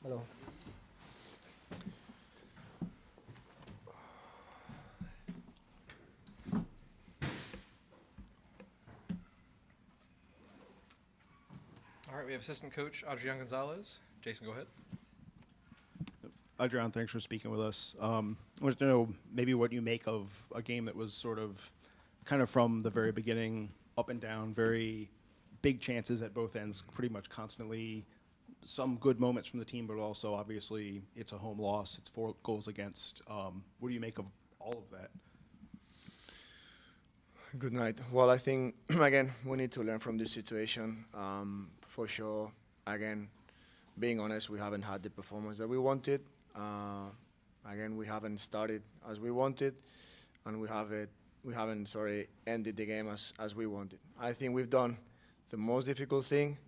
Hello. All right, we have assistant coach Adrián González. Jason, go ahead. Adrián, thanks for speaking with us. I wanted to know maybe what you make of a game that was sort of kind of from the very beginning, up and down, very big chances at both ends, pretty much constantly. Some good moments from the team, but also obviously it's a home loss. It's 4 goals against. What do you make of all of that? Good night. Well, I think, again, we need to learn from this situation. For sure, again, being honest, we haven't had the performance that we wanted. Again, we haven't started as we wanted, and we haven't, ended the game as we wanted. I think we've done the most difficult thing,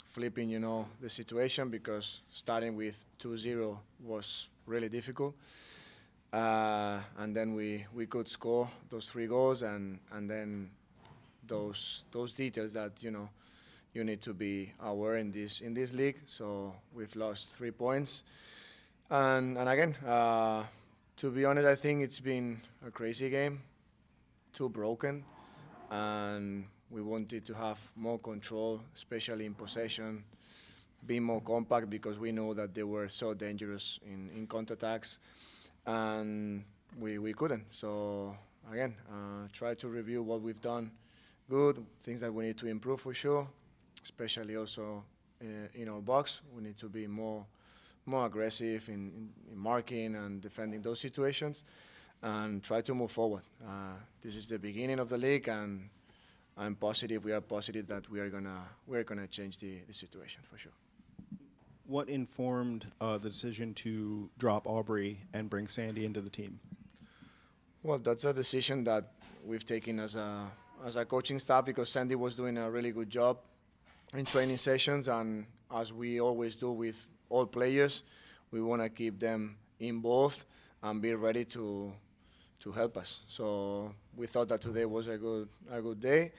flipping, the situation, because starting with 2-0 was really difficult. And then we could score those 3 goals, and then those details that you need to be aware in this league. So we've lost 3 points, and again, to be honest, I think it's been a crazy game, too broken, and we wanted to have more control, especially in possession, be more compact, because we know that they were so dangerous in counterattacks, and we couldn't. So again, try to review what we've done good, things that we need to improve for sure, especially also in our box. We need to be more aggressive in marking and defending those situations, and try to move forward. This is the beginning of the league, and we are positive that we're gonna change the situation for sure. What informed the decision to drop Aubrey and bring Sandy into the team? Well, that's a decision that we've taken as a coaching staff, because Sandy was doing a really good job in training sessions, and as we always do with all players, we want to keep them involved and be ready to help us. So we thought that today was a good day,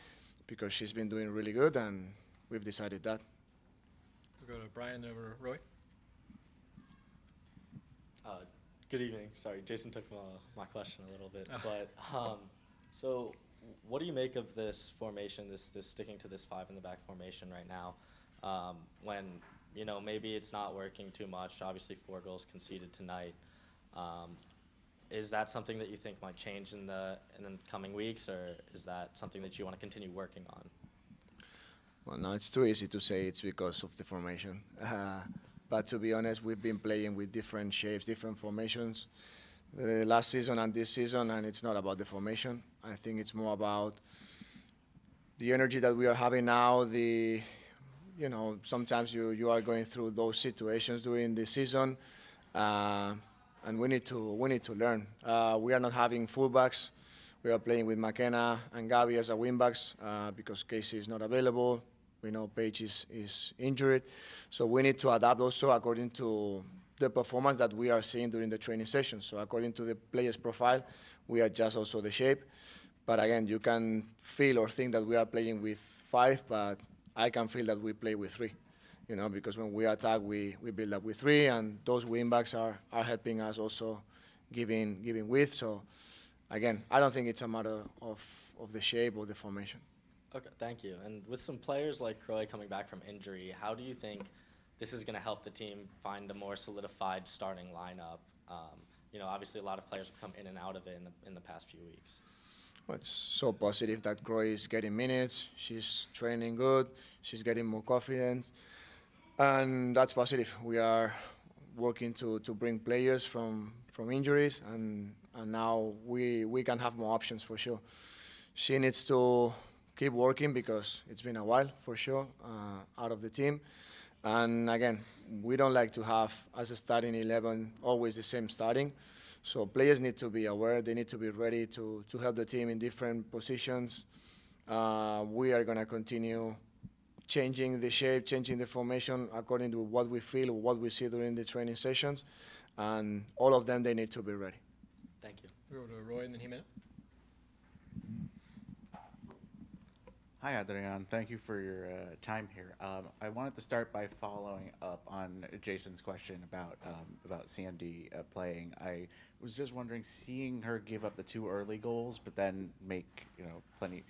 because she's been doing really good, and we've decided that. We'll go to Brian and then over to Roy. Good evening. Sorry, Jason took my question a little bit. But so what do you make of this formation, this sticking to this 5 in the back formation right now, when maybe it's not working too much? Obviously 4 goals conceded tonight. Is that something that you think might change in the coming weeks, or is that something that you want to continue working on? Well, no, it's too easy to say it's because of the formation. But to be honest, we've been playing with different shapes, different formations, the last season and this season, and it's not about the formation. I think it's more about the energy that we are having now. Sometimes you are going through those situations during the season, and we need to learn. We are not having fullbacks. We are playing with McKenna and Gabby as a wingbacks, because Casey is not available. We know Paige is injured. So we need to adapt also according to the performance that we are seeing during the training sessions. So according to the player's profile, we adjust also the shape. But again, you can feel or think that we are playing with 5, but I can feel that we play with 3. Because when we attack, we build up with 3, and those wingbacks are helping us also giving width. So again, I don't think it's a matter of the shape or the formation. Okay, thank you. And with some players like Carle coming back from injury, how do you think this is going to help the team find a more solidified starting lineup? Obviously a lot of players have come in and out of it in the past few weeks. Well, it's so positive that Carle is getting minutes. She's training good. She's getting more confidence, and that's positive. We are working to bring players from injuries, and now we can have more options for sure. She needs to keep working, because it's been a while for sure out of the team. And again, we don't like to have as a starting 11 always the same starting. So players need to be aware. They need to be ready to help the team in different positions. We are going to continue changing the shape, changing the formation according to what we feel or what we see during the training sessions. And all of them, they need to be ready. Thank you. We'll go to Roy and then Jimena. Hi, Adrián. Thank you for your time here. I wanted to start by following up on Jason's question about Sandy playing. I was just wondering, seeing her give up the 2 early goals, but then make plenty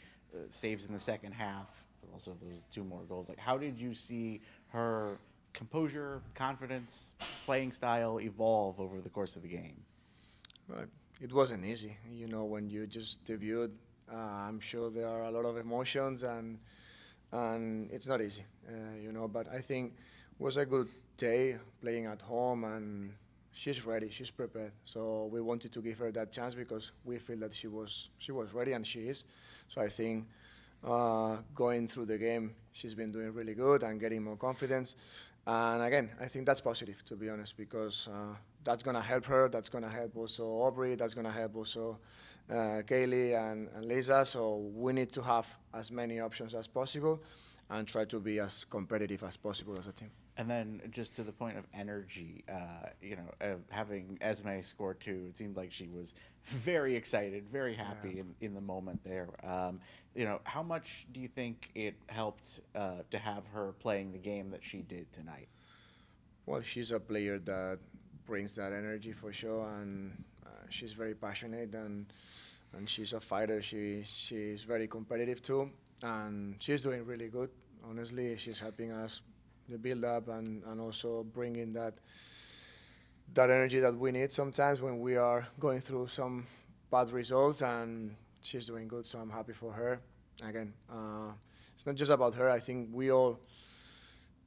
saves in the second half, but also those 2 more goals. Like, how did you see her composure, confidence, playing style evolve over the course of the game? It wasn't easy. When you just debuted, I'm sure there are a lot of emotions and it's not easy, But I think it was a good day playing at home, and she's ready, she's prepared. So we wanted to give her that chance because we feel that she was ready, and she is. So I think going through the game, she's been doing really good and getting more confidence. And again, I think that's positive, to be honest, because that's going to help her. That's going to help also Aubrey. That's going to help also Kaylee and Lisa. So we need to have as many options as possible and try to be as competitive as possible as a team. And then just to the point of energy, having Esme score 2, it seemed like she was very excited, very happy in the moment there. How much do you think it helped to have her playing the game that she did tonight? Well, she's a player that brings that energy for sure, and she's very passionate, and she's a fighter. She's very competitive too, and she's doing really good. Honestly, she's helping us the build up and also bringing that energy that we need sometimes when we are going through some bad results, and she's doing good, so I'm happy for her. Again, it's not just about her. I think we all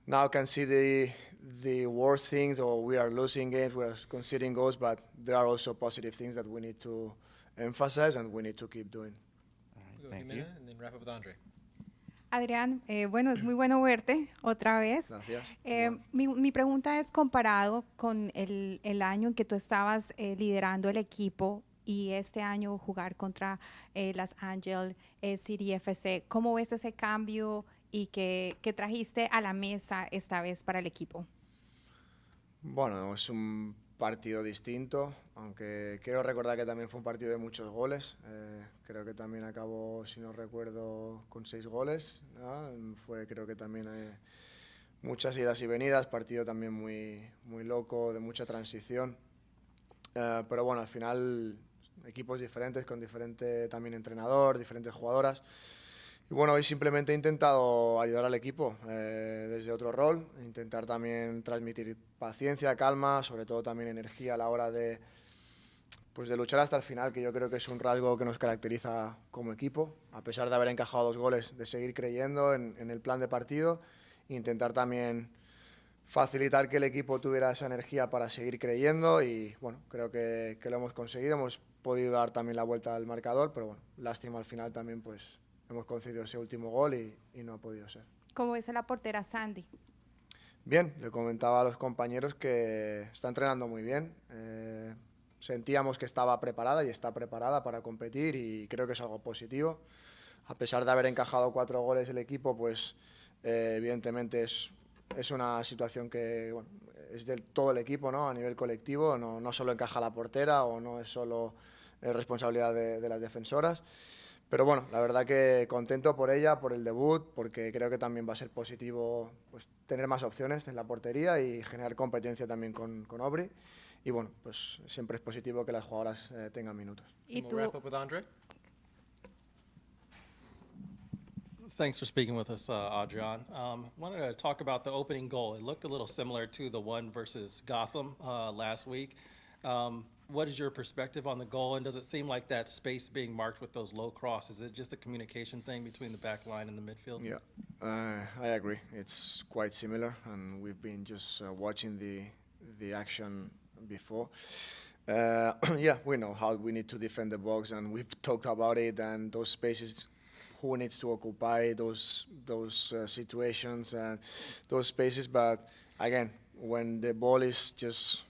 now can see the worst things, or we are losing games, we are conceding goals, but there are also positive things that we need to emphasize and we need to keep doing. All right, We'll go thank you. and then wrap up with Andre. Adrián, bueno, es muy bueno verte otra vez. Gracias. Mi pregunta es comparado con el año en que tú estabas liderando el equipo y este año jugar contra las Angel City FC. ¿Cómo ves ese cambio y que trajiste a la mesa esta vez para el equipo? Bueno, es un partido distinto, aunque quiero recordar que también fue un partido de muchos goles. Creo que también acabó, si no recuerdo, con 6 goles, ¿no? Fue, creo que también muchas idas y venidas, partido también muy loco, de mucha transición. Pero bueno, al final equipos diferentes, con diferente también entrenador, diferentes jugadoras. Y bueno, hoy simplemente he intentado ayudar al equipo desde otro rol, intentar también transmitir paciencia, calma, sobre todo también energía a la hora de luchar hasta el final, que yo creo que es un rasgo que nos caracteriza como equipo, a pesar de haber encajado 2 goles, de seguir creyendo en el plan de partido e intentar también facilitar que el equipo tuviera esa energía para seguir creyendo, y bueno, creo que lo hemos conseguido, hemos podido dar también la vuelta al marcador, pero bueno, lástima al final también pues hemos concedido ese último gol y no ha podido ser. ¿Cómo ves a la portera Sandy? Bien, le comentaba a los compañeros que está entrenando muy bien. Sentíamos que estaba preparada y está preparada para competir, y creo que es algo positivo. A pesar de haber encajado 4 goles el equipo, pues evidentemente es una situación que bueno, es de todo el equipo, ¿no? A nivel colectivo, no solo encaja la portera o no es solo responsabilidad de las defensoras. Pero bueno, la verdad que contento por ella, por el debut, porque creo que también va a ser positivo pues tener más opciones en la portería y generar competencia también con Aubrey. Y bueno, pues siempre es positivo que las jugadoras tengan minutos. ¿Y We'll tú? wrap up with Andre. Thanks for speaking with us, Adrián. Wanted to talk about the opening goal. It looked a little similar to the one versus Gotham last week. What is your perspective on the goal, and does it seem like that space being marked with those low crosses, is it just a communication thing between the back line and the midfield? Yeah, I agree. It's quite similar, and we've been just watching the action before. Yeah, we know how we need to defend the box, and we've talked about it, and those spaces, who needs to occupy those situations and those spaces. But again, when the ball is just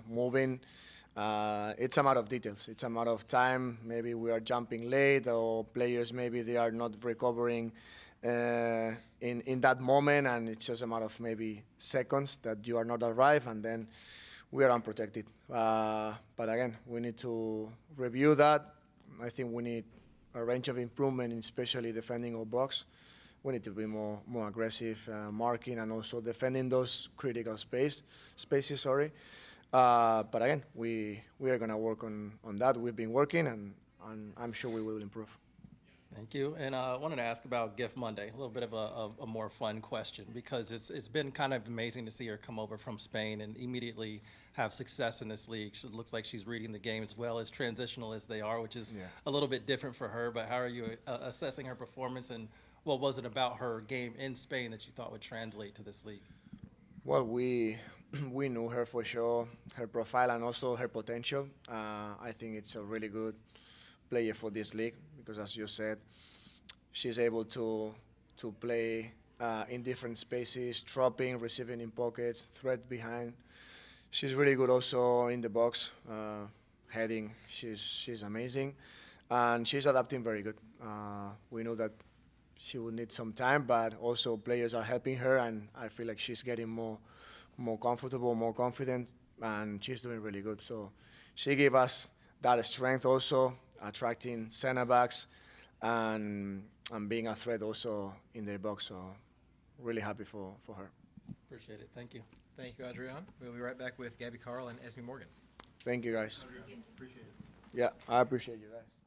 moving, it's a matter of details. It's a matter of time. Maybe we are jumping late, or players maybe they are not recovering in that moment, and it's just a matter of maybe seconds that you are not arrived, and then we are unprotected. But again, we need to review that. I think we need a range of improvement, especially defending our box. We need to be more aggressive, marking, and also defending those critical spaces. Sorry, but again, we are gonna work on that. We've been working, and I'm sure we will improve. Thank you. And I wanted to ask about Gift Monday, a little bit of a more fun question, because it's been kind of amazing to see her come over from Spain and immediately have success in this league. It looks like she's reading the game as well, as transitional as they are, which is a little bit different for her. But how are you assessing her performance, and what was it about her game in Spain that you thought would translate to this league? Well, we knew her for sure, her profile and also her potential. I think it's a really good player for this league because, as you said, she's able to play in different spaces, dropping, receiving in pockets, threat behind. She's really good also in the box, heading. She's amazing, and she's adapting very good. We know that she will need some time, but also players are helping her, and I feel like she's getting more comfortable, more confident, and she's doing really good. So she gave us that strength also, attracting center backs and being a threat also in their box. So really happy for her. Appreciate it. Thank you. Thank you, Adrián. We'll be right back with Gabby Carle and Esme Morgan. Thank you, guys. Appreciate it. Yeah, I appreciate you guys.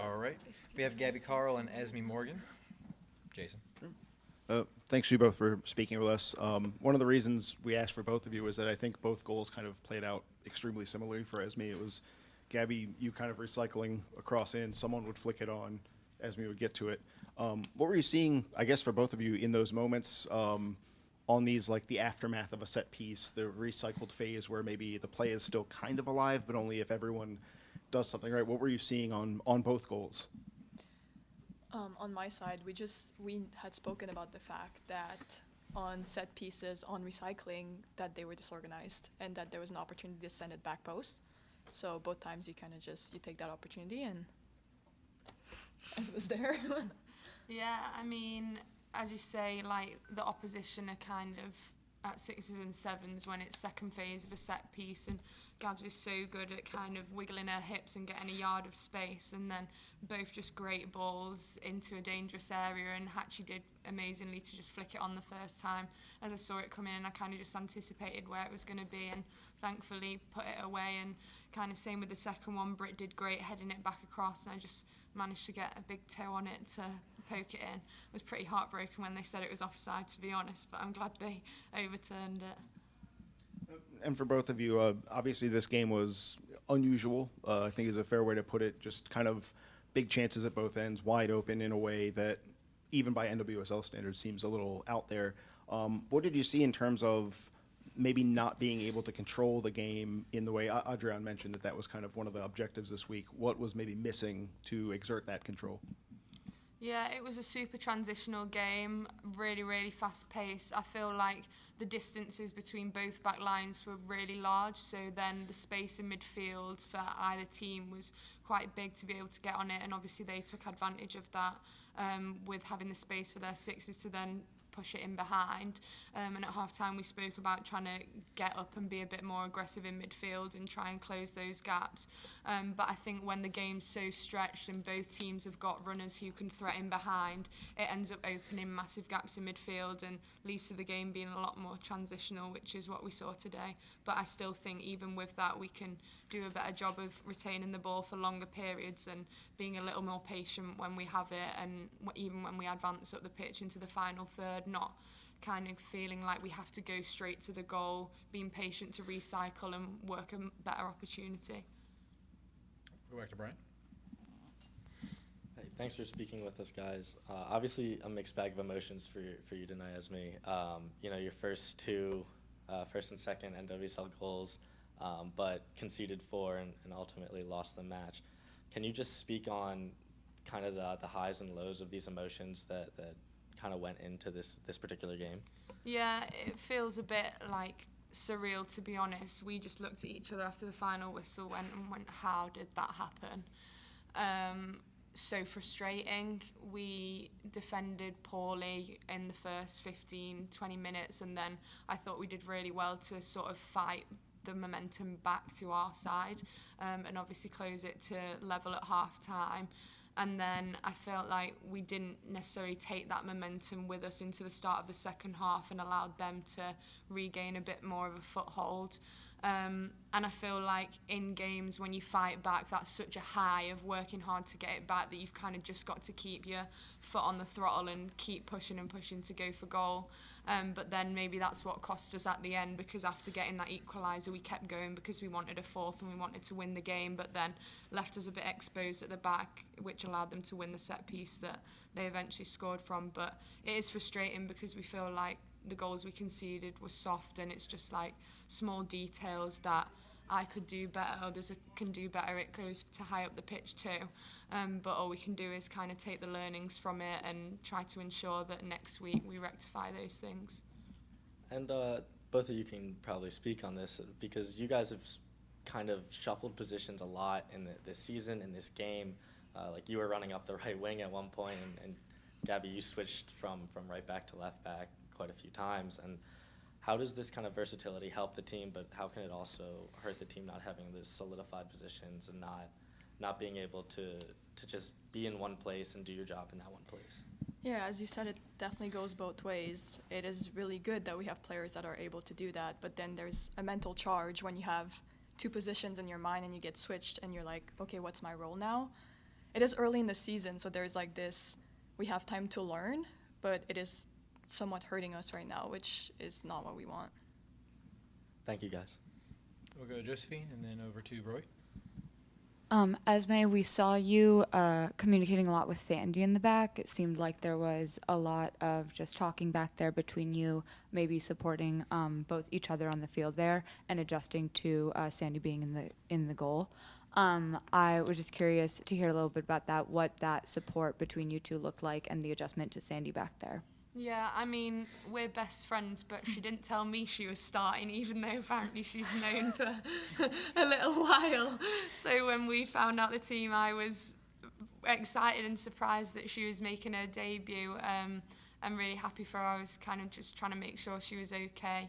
All right. We have Gabby Carle and Esme Morgan. Jason. Thanks you both for speaking with us. One of the reasons we asked for both of you is that I think both goals kind of played out extremely similarly for Esme. It was Gabby, you kind of recycling across in, someone would flick it on, Esme would get to it. What were you seeing, I guess, for both of you in those moments on these, like the aftermath of a set piece, the recycled phase where maybe the play is still kind of alive, but only if everyone does something right? What were you seeing on both goals? On my side, we had spoken about the fact that on set pieces, on recycling, that they were disorganized and that there was an opportunity to send it back post. So both times you kind of you take that opportunity, and as was there. Yeah, I mean, as you say, like the opposition are kind of at 6s and 7s when it's second phase of a set piece, and Gabs is so good at kind of wiggling her hips and getting a yard of space, and then both just great balls into a dangerous area, and Hatchie did amazingly to just flick it on the first time. As I saw it come in, I kind of just anticipated where it was going to be and thankfully put it away, and kind of same with the second one. Britt did great heading it back across, and I just managed to get a big toe on it to poke it in. I was pretty heartbroken when they said it was offside, to be honest, but I'm glad they overturned it. And for both of you, obviously this game was unusual, I think is a fair way to put it, just kind of big chances at both ends, wide open in a way that even by NWSL standards seems a little out there. What did you see in terms of maybe not being able to control the game in the way Adrián mentioned that was kind of one of the objectives this week? What was maybe missing to exert that control? Yeah, it was a super transitional game, really, really fast paced. I feel like the distances between both back lines were really large, so then the space in midfield for either team was quite big to be able to get on it, and obviously they took advantage of that with having the space for their 6s to then push it in behind. And at half-time we spoke about trying to get up and be a bit more aggressive in midfield and try and close those gaps. But I think when the game's so stretched and both teams have got runners who can threaten behind, it ends up opening massive gaps in midfield and leads to the game being a lot more transitional, which is what we saw today. But I still think even with that we can do a better job of retaining the ball for longer periods and being a little more patient when we have it, and even when we advance up the pitch into the final third, not kind of feeling like we have to go straight to the goal, being patient to recycle and work a better opportunity. Go back to Brian. Hey, thanks for speaking with us, guys. Obviously, a mixed bag of emotions for you tonight, Esme. You know, your first and second NWSL goals, but conceded 4 and ultimately lost the match. Can you just speak on kind of the highs and lows of these emotions that kind of went into this particular game? Yeah, it feels a bit like surreal, to be honest. We just looked at each other after the final whistle and went, how did that happen? So frustrating. We defended poorly in the first 15-20 minutes, and then I thought we did really well to sort of fight the momentum back to our side, and obviously close it to level at half time. And then I felt like we didn't necessarily take that momentum with us into the start of the second half and allowed them to regain a bit more of a foothold. And I feel like in games when you fight back, that's such a high of working hard to get it back that you've kind of just got to keep your foot on the throttle and keep pushing and pushing to go for goal. But then maybe that's what cost us at the end, because after getting that equaliser we kept going because we wanted a fourth and we wanted to win the game, but then left us a bit exposed at the back, which allowed them to win the set piece that they eventually scored from. But it is frustrating because we feel like the goals we conceded were soft, and it's just like small details that I could do better, others can do better. It goes to high up the pitch too. But all we can do is kind of take the learnings from it and try to ensure that next week we rectify those things. And both of you can probably speak on this because you guys have kind of shuffled positions a lot in this season, in this game. Like you were running up the right wing at one point, and Gabby, you switched from right back to left back quite a few times. And how does this kind of versatility help the team, but how can it also hurt the team not having this solidified positions and not being able to just be in one place and do your job in that one place? Yeah, as you said, it definitely goes both ways. It is really good that we have players that are able to do that, but then there's a mental charge when you have two positions in your mind and you get switched and you're like, okay, what's my role now? it is early in the season, so there's like this, we have time to learn, but it is somewhat hurting us right now, which is not what we want. Thank you, guys. We'll go to Josephine and then over to Roy. Esme, we saw you communicating a lot with Sandy in the back. It seemed like there was a lot of just talking back there between you, maybe supporting both each other on the field there and adjusting to Sandy being in the goal. I was just curious to hear a little bit about that, what that support between you two looked like and the adjustment to Sandy back there. Yeah, I mean, we're best friends, but she didn't tell me she was starting, even though apparently she's known for a little while. So when we found out the team, I was excited and surprised that she was making her debut. I'm really happy for her. I was kind of just trying to make sure she was okay.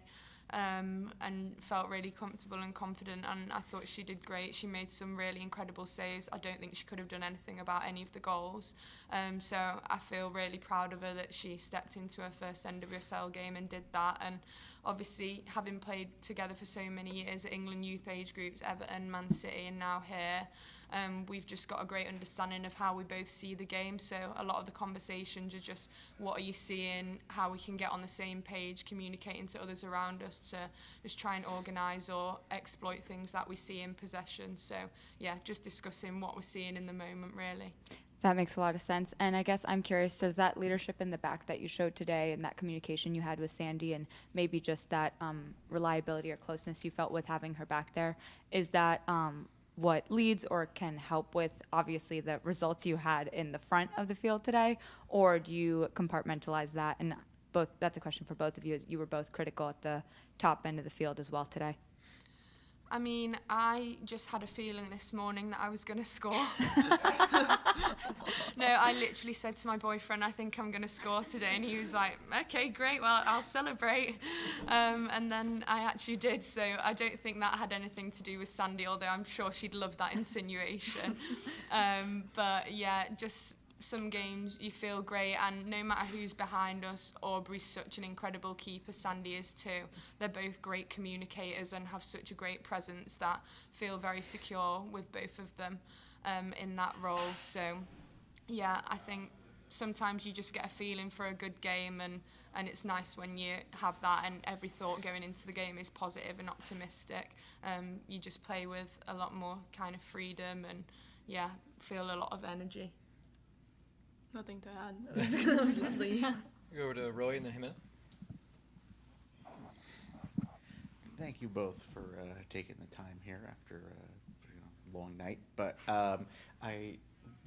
And felt really comfortable and confident, and I thought she did great. She made some really incredible saves. I don't think she could have done anything about any of the goals. So I feel really proud of her that she stepped into her first NWSL game and did that. And obviously, having played together for so many years at England youth age groups, Everton, Man City, and now here, we've just got a great understanding of how we both see the game. So a lot of the conversations are just, what are you seeing, how we can get on the same page, communicating to others around us to just try and organise or exploit things that we see in possession. So yeah, just discussing what we're seeing in the moment, really. That makes a lot of sense. And I guess I'm curious, does that leadership in the back that you showed today and that communication you had with Sandy and maybe just that reliability or closeness you felt with having her back there, is that what leads or can help with, obviously, the results you had in the front of the field today? Or do you compartmentalize that? And both, that's a question for both of you. You were both critical at the top end of the field as well today. I mean, I just had a feeling this morning that I was going to score. No, I literally said to my boyfriend, I think I'm going to score today. And he was like, okay, great, well, I'll celebrate. And then I actually did. So I don't think that had anything to do with Sandy, although I'm sure she'd love that insinuation. But yeah, just some games you feel great, and no matter who's behind us, Aubrey's such an incredible keeper, Sandy is too. They're both great communicators and have such a great presence that feel very secure with both of them in that role. So yeah, I think sometimes you just get a feeling for a good game, and it's nice when you have that and every thought going into the game is positive and optimistic. You just play with a lot more kind of freedom and yeah, feel a lot of energy. Nothing to add. That was lovely. Go over to Roy and then Jimena. Thank you both for taking the time here after a long night. But I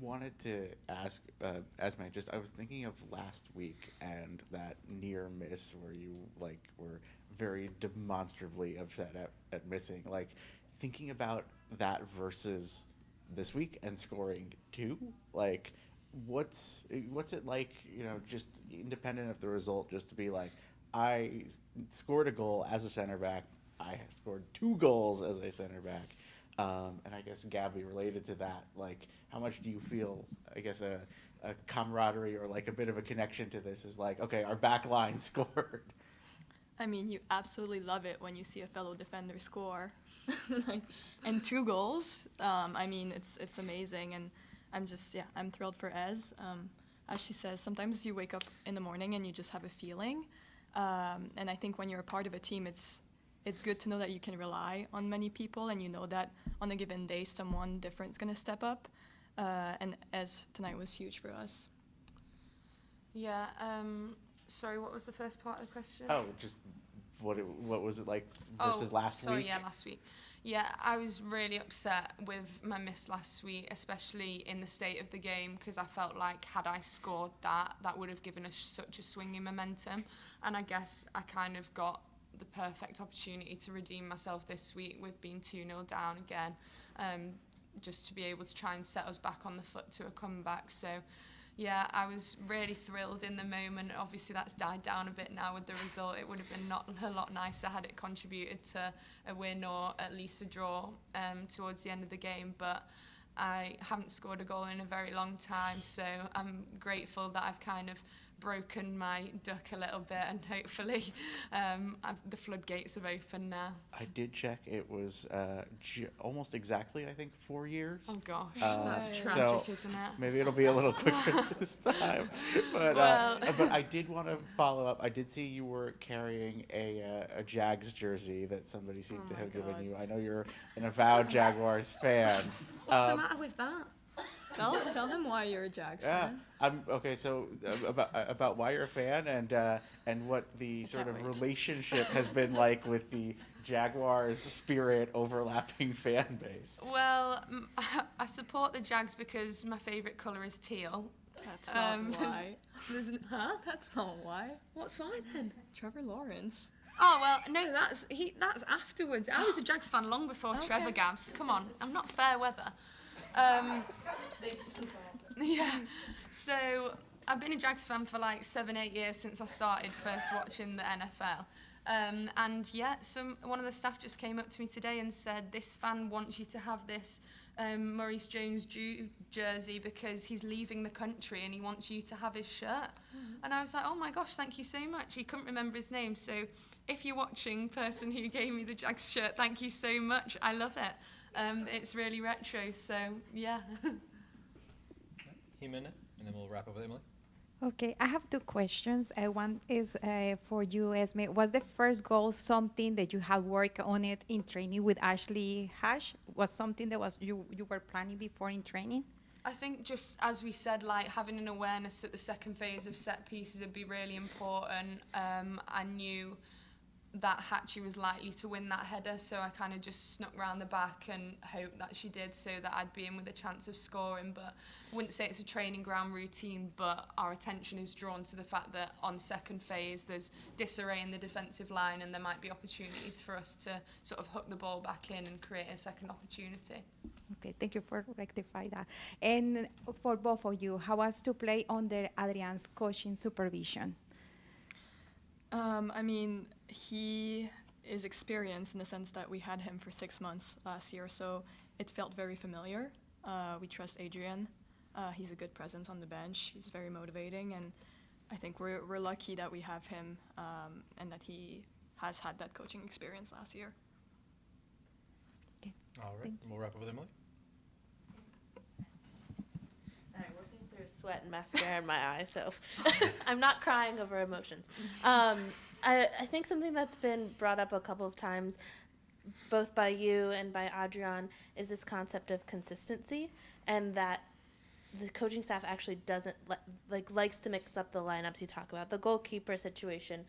wanted to ask, Esme, I was thinking of last week and that near miss where you were very demonstrably upset at missing. Thinking about that versus this week and scoring two, what's it like, just independent of the result, just to be like, I scored a goal as a center back, I scored 2 goals as a center back, and I guess Gabby, related to that, how much do you feel, I guess, a camaraderie or a bit of a connection to this is okay, our back line scored? I mean, you absolutely love it when you see a fellow defender score, and 2 goals. I mean, it's amazing, and I'm thrilled for Ez. As she says, sometimes you wake up in the morning and you just have a feeling. And I think when you're a part of a team, it's good to know that you can rely on many people, and you know that on a given day, someone different is going to step up. And Ez tonight was huge for us. Yeah, sorry, what was the first part of the question? Oh, just what was it like versus last week? Yeah, last week. Yeah, I was really upset with my miss last week, especially in the state of the game, because I felt like had I scored that would have given us such a swing in momentum. And I guess I kind of got the perfect opportunity to redeem myself this week with being 2-0 down again, just to be able to try and set us back on the foot to a comeback. So yeah, I was really thrilled in the moment. Obviously, that's died down a bit now with the result. It would have been not a lot nicer had it contributed to a win or at least a draw towards the end of the game. But I haven't scored a goal in a very long time, so I'm grateful that I've kind of broken my duck a little bit, and hopefully the floodgates have opened now. I did check. It was almost exactly, I think, 4 years. Oh gosh, that's so tragic, isn't it? Maybe it'll be a little quicker this time. But Well. but I did want to follow up. I did see you were carrying a Jags jersey that somebody seemed to have given you. I know you're an avowed Jaguars fan. What's the matter with that? Tell him why you're a Jags Yeah, fan. okay. So about why you're a fan and what the sort of can't wait. relationship has been like with the Jaguars spirit overlapping fan base. Well, I support the Jags because my favourite colour is teal. That's not why. Huh? That's not why. What's why then? Trevor Lawrence. Oh well, no, that's afterwards. I was a Jags fan long before Trevor Gabs. Come on, I'm not fair weather. Yeah. So I've been a Jags fan for like 7-8 years since I started first watching the NFL. And yeah, one of the staff just came up to me today and said, this fan wants you to have this Maurice Jones jersey because he's leaving the country and he wants you to have his shirt. And I was like, oh my gosh, thank you so much. He couldn't remember his name. So if you're watching, person who gave me the Jags shirt, thank you so much. I love it. It's really retro, so yeah. Jimena, and then we'll wrap up with Emily. Okay, I have two questions. One is for you, Esme. Was the first goal something that you had worked on it in training with Ashley Hash? Was something that was you were planning before in training? I think just as we said, like having an awareness that the second phase of set pieces would be really important. I knew that Hatchie was likely to win that header, so I kind of just snuck round the back and hoped that she did so that I'd be in with a chance of scoring. But I wouldn't say it's a training ground routine, but our attention is drawn to the fact that on second phase there's disarray in the defensive line and there might be opportunities for us to sort of hook the ball back in and create a second opportunity. Okay, thank you for rectifying that. And for both of you, how was to play under Adrián's coaching supervision? I mean, he is experienced in the sense that we had him for 6 months last year, so it felt very familiar. We trust Adrián. He's a good presence on the bench. He's very motivating, and I think we're lucky that we have him and that he has had that coaching experience last year. Okay. All right, we'll wrap up with Emily. All right, working through sweat and mascara in my eye, so I'm not crying over emotions. I think something that's been brought up a couple of times, both by you and by Adrián, is this concept of consistency, and that the coaching staff actually doesn't likes to mix up the lineups. You talk about the goalkeeper situation.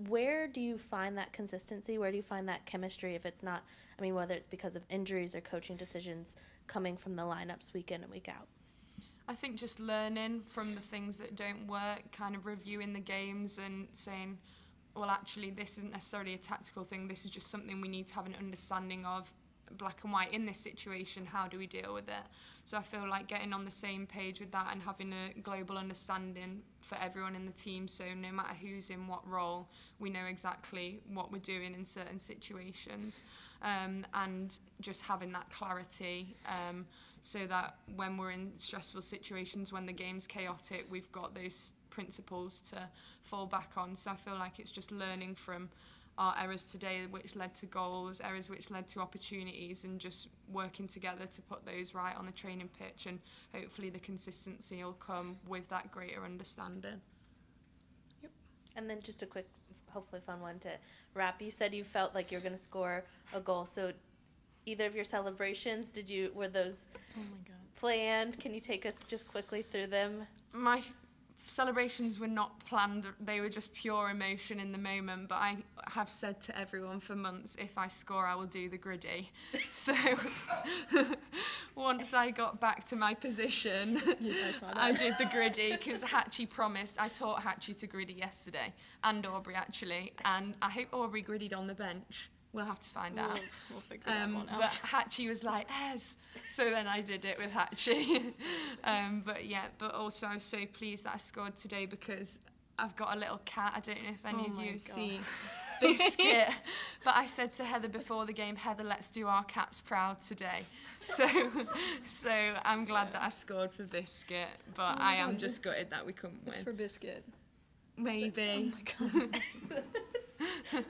Where do you find that consistency? Where do you find that chemistry if it's not, I mean, whether it's because of injuries or coaching decisions coming from the lineups week in and week out? I think just learning from the things that don't work, kind of reviewing the games and saying, well, actually, this isn't necessarily a tactical thing. This is just something we need to have an understanding of, black and white, in this situation. How do we deal with it? So I feel like getting on the same page with that and having a global understanding for everyone in the team. So no matter who's in what role, we know exactly what we're doing in certain situations. And just having that clarity so that when we're in stressful situations, when the game's chaotic, we've got those principles to fall back on. So I feel like it's just learning from our errors today, which led to goals, errors which led to opportunities, and just working together to put those right on the training pitch, and hopefully the consistency will come with that greater understanding. Yep. And then just a quick, hopefully fun one to wrap. You said you felt like you were going to score a goal, so either of your celebrations, were those planned? Can you take us just quickly through them? My celebrations were not planned, they were just pure emotion in the moment, but I have said to everyone for months, if I score I will do the griddy. So once I got back to my position, I did the griddy, because Hatchie promised. I taught Hatchie to griddy yesterday, and Aubrey actually, and I hope Aubrey griddied on the bench. We'll have to find out. We'll figure that one out. But Hatchie was like, yes. So then I did it with Hatchie. But also I was so pleased that I scored today, because I've got a little cat. I don't know if any of you have seen biscuit. But I said to Heather before the game, Heather, let's do our cats proud today. So I'm glad that I scored for biscuit, but I am just gutted that we couldn't win. It's for biscuit. Maybe. Oh my God.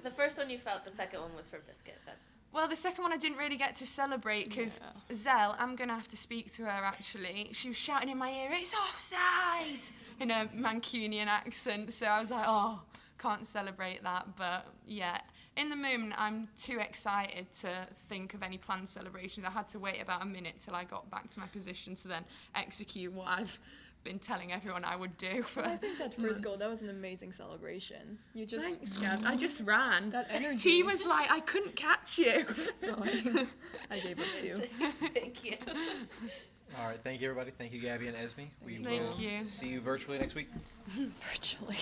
The first one you felt, the second one was for biscuit. That's Well, the second one I didn't really get to celebrate because Yeah. Zell, I'm going to have to speak to her actually. She was shouting in my ear, it's offside, in a Mancunian accent. So I was like, oh, can't celebrate that. But yeah, in the moment, I'm too excited to think of any planned celebrations. I had to wait about a minute till I got back to my position to then execute what I've been telling everyone I would do. But I think that first goal, that was an amazing celebration. You just Thanks, Gab. I just ran. That energy. T was like, I couldn't catch you. No, I gave up too. thank you. All right, thank you, everybody. Thank you, Gabby and Esme. We Thank will you. see you virtually next week. Virtually.